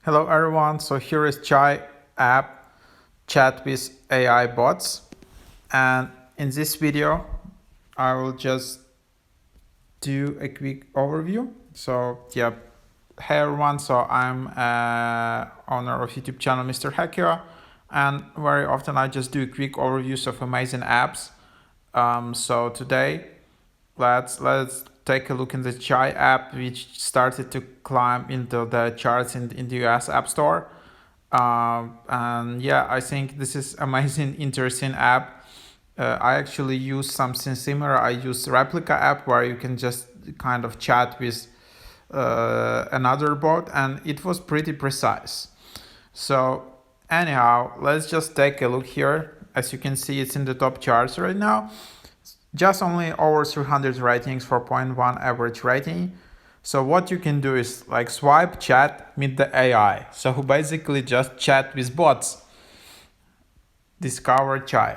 Hello everyone, so here is Chai app chat with AI bots, and in this video I will just do a quick overview. So yeah, hey everyone, so I'm owner of YouTube channel Mr. Hackio, and very often I just do quick overviews of amazing apps. So today let's take a look in the Chai app, which started to climb into the charts in the US App Store. And yeah, I think this is amazing, interesting app. I actually use something similar. I use Replica app where you can just kind of chat with another bot, and it was pretty precise. So anyhow, let's just take a look here. As you can see, it's in the top charts right now. Just only over 300 ratings, 4.1 average rating. So what you can do is like swipe, chat, meet the AI. So basically just chat with bots. Discover Chai.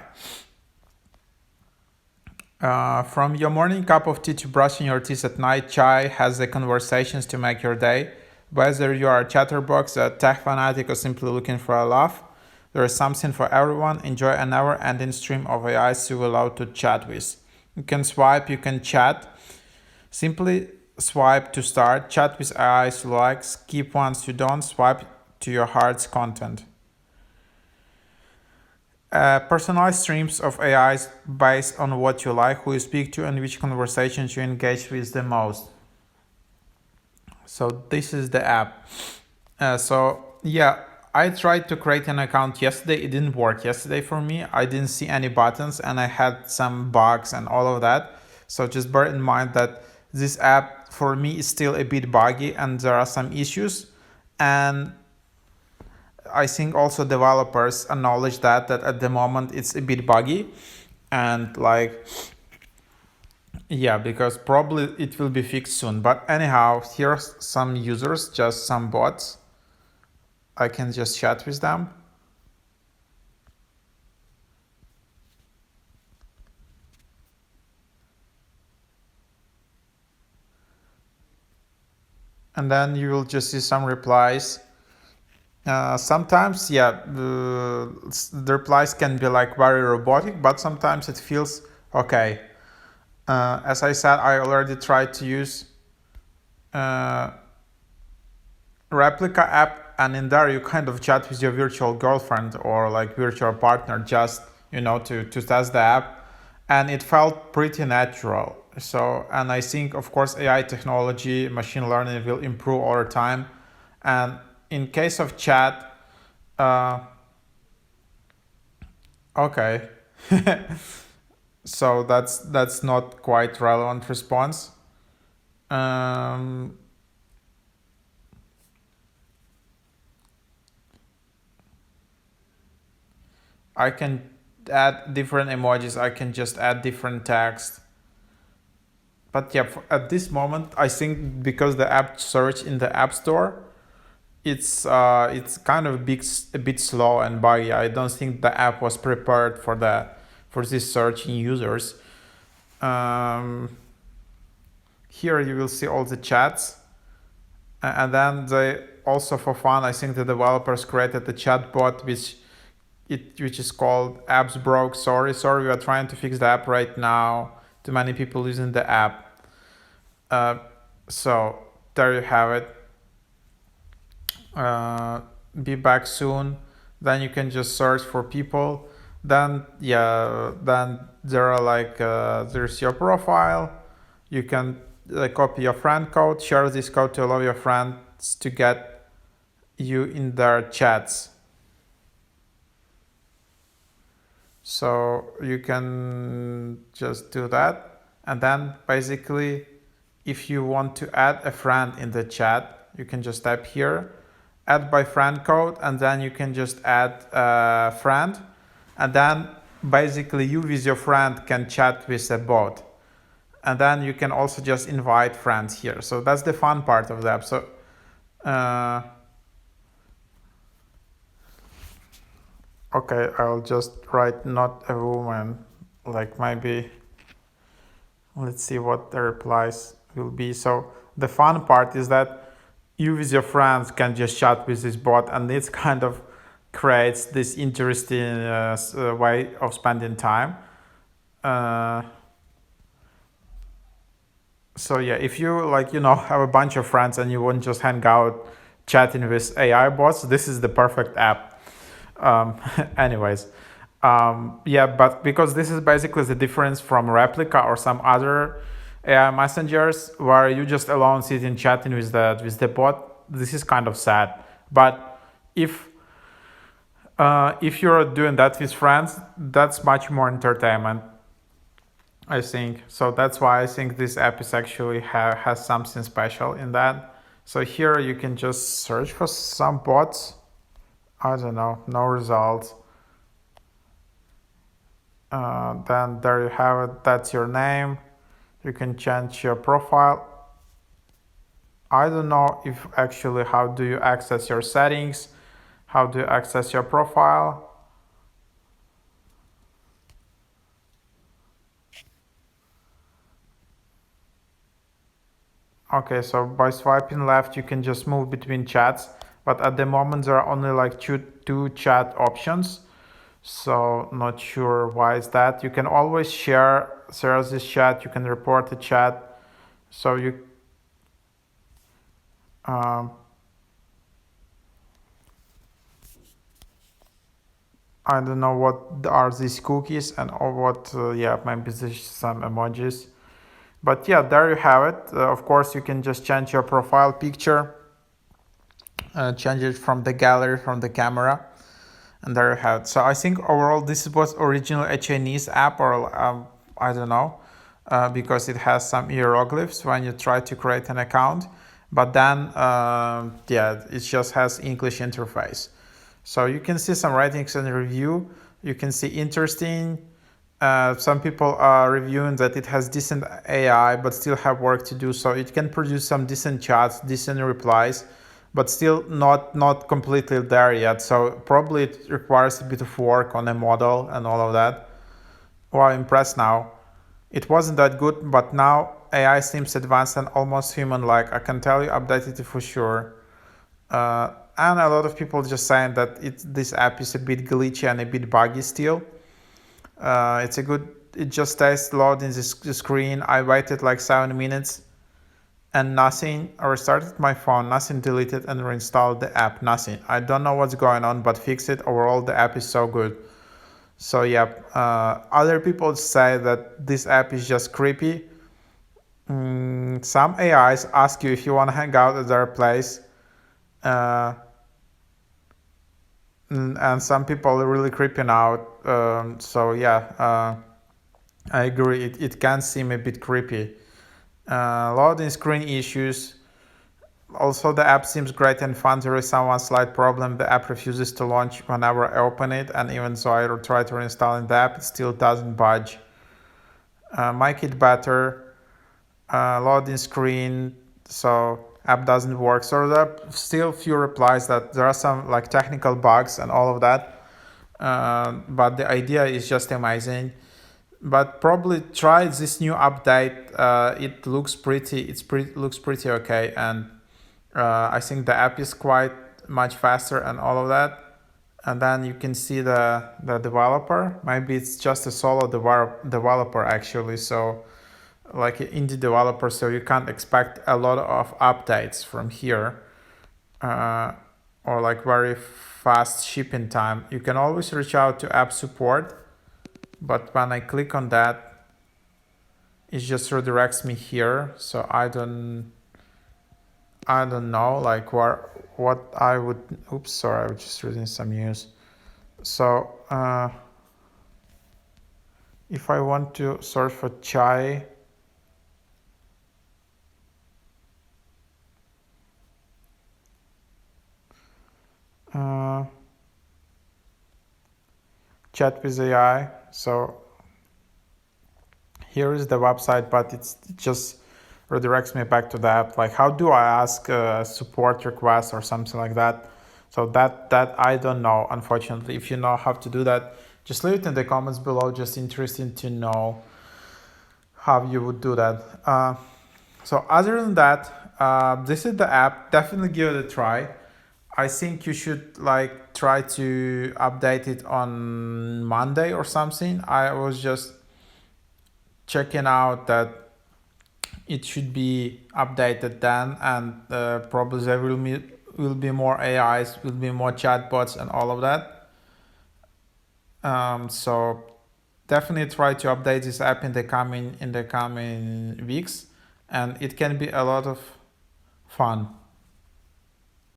From your morning cup of tea to brushing your teeth at night, Chai has the conversations to make your day. Whether you are a chatterbox, a tech fanatic, or simply looking for a laugh, there is something for everyone. Enjoy a never-ending stream of AIs you will allow to chat with. You can swipe, you can chat. Simply swipe to start, chat with AIs you like, skip once you don't, swipe to your heart's content. Personalized streams of AIs based on what you like, who you speak to, and which conversations you engage with the most. So this is the app. So yeah, I tried to create an account yesterday. It didn't work yesterday for me. I didn't see any buttons and I had some bugs and all of that. So just bear in mind that this app for me is still a bit buggy and there are some issues. And I think also developers acknowledge that at the moment it's a bit buggy, and like yeah, because probably it will be fixed soon. But anyhow, here's some users, just some bots. I can just chat with them. And then you will just see some replies. Sometimes, yeah, the replies can be like very robotic, but sometimes it feels okay. As I said, I already tried to use Replica app, and in there you kind of chat with your virtual girlfriend or like virtual partner, just to test the app, and it felt pretty natural. So, and I think of course AI technology, machine learning will improve over time, and in case of chat, okay, so that's not quite relevant response. I can add different emojis. I can just add different text. But yeah, at this moment, I think because the app search in the App Store, it's kind of a bit slow and buggy. I don't think the app was prepared for this searching users. Here you will see all the chats, and then they also, for fun, I think the developers created a chat bot which is called apps broke. Sorry, we are trying to fix the app right now. Too many people using the app. So there you have it. Be back soon. Then you can just search for people. Then then there are like there's your profile. You can copy your friend code, share this code to allow your friends to get you in their chats. So you can just do that, and then basically if you want to add a friend in the chat, you can just type here add by friend code, and then you can just add a friend, and then basically you with your friend can chat with a bot, and then you can also just invite friends here. So that's the fun part of the app. So okay, I'll just write not a woman, like maybe, let's see what the replies will be. So the fun part is that you with your friends can just chat with this bot, and it's kind of creates this interesting way of spending time. Uh, so yeah, if you like, have a bunch of friends and you want to just hang out chatting with AI bots, this is the perfect app. Anyways, yeah, but because this is basically the difference from Replica or some other AI messengers where you just alone sitting chatting with the bot, this is kind of sad. But if you're doing that with friends, that's much more entertainment, I think. So that's why I think this app is actually has something special in that. So here you can just search for some bots. I don't know, no results. Then there you have it. That's your name. You can change your profile. I don't know if actually how do you access your settings, how do you access your profile. Okay, so by swiping left, you can just move between chats, but at the moment there are only like two chat options. So not sure why is that. You can always share this chat. You can report the chat. So um, I don't know what are these cookies and or what. Yeah, maybe there's some emojis. But yeah, there you have it. Of course, you can just change your profile picture, change it from the gallery, from the camera, and there you have it. So I think overall this was originally a Chinese app, or I don't know, because it has some hieroglyphs when you try to create an account. But then, yeah, it just has English interface. So you can see some ratings and review. You can see interesting. Some people are reviewing that it has decent AI, but still have work to do. So it can produce some decent chats, decent replies, but still not completely there yet. So probably it requires a bit of work on a model and all of that. Well, I'm impressed now. It wasn't that good, but now AI seems advanced and almost human-like. I can tell you, updated it for sure. And a lot of people just saying that this app is a bit glitchy and a bit buggy still. It just stays loading the screen. I waited like 7 minutes and nothing. I restarted my phone, nothing deleted, and reinstalled the app, nothing. I don't know what's going on, but fix it. Overall, the app is so good. So yeah, other people say that this app is just creepy. Some AIs ask you if you want to hang out at their place. And some people are really creeping out. So yeah, I agree. It can seem a bit creepy. Loading screen issues. Also, the app seems great and fun. There is one slight problem. The app refuses to launch whenever I open it, and even though I try to reinstall the app, it still doesn't budge. Make it better. Loading screen. So app doesn't work. So there are still few replies that there are some like technical bugs and all of that. But the idea is just amazing. But probably try this new update. It looks pretty. Looks pretty okay, and I think the app is quite much faster and all of that. And then you can see the developer. Maybe it's just a solo developer actually. So like an indie developer, so you can't expect a lot of updates from here, or like very fast shipping time. You can always reach out to app support, but when I click on that, it just redirects me here. So I don't know like what I would. Oops, sorry, I was just reading some news. So if I want to search for chai. Chat with AI. So here is the website, but it just redirects me back to the app. Like, how do I ask a support request or something like that? So that I don't know, unfortunately. If you know how to do that, just leave it in the comments below. Just interesting to know how you would do that. So other than that, This is the app. Definitely give it a try. I think you should like try to update it on Monday or something. I was just checking out that it should be updated then, and probably there will be more AIs, will be more chatbots and all of that. So definitely try to update this app in the coming weeks, and it can be a lot of fun.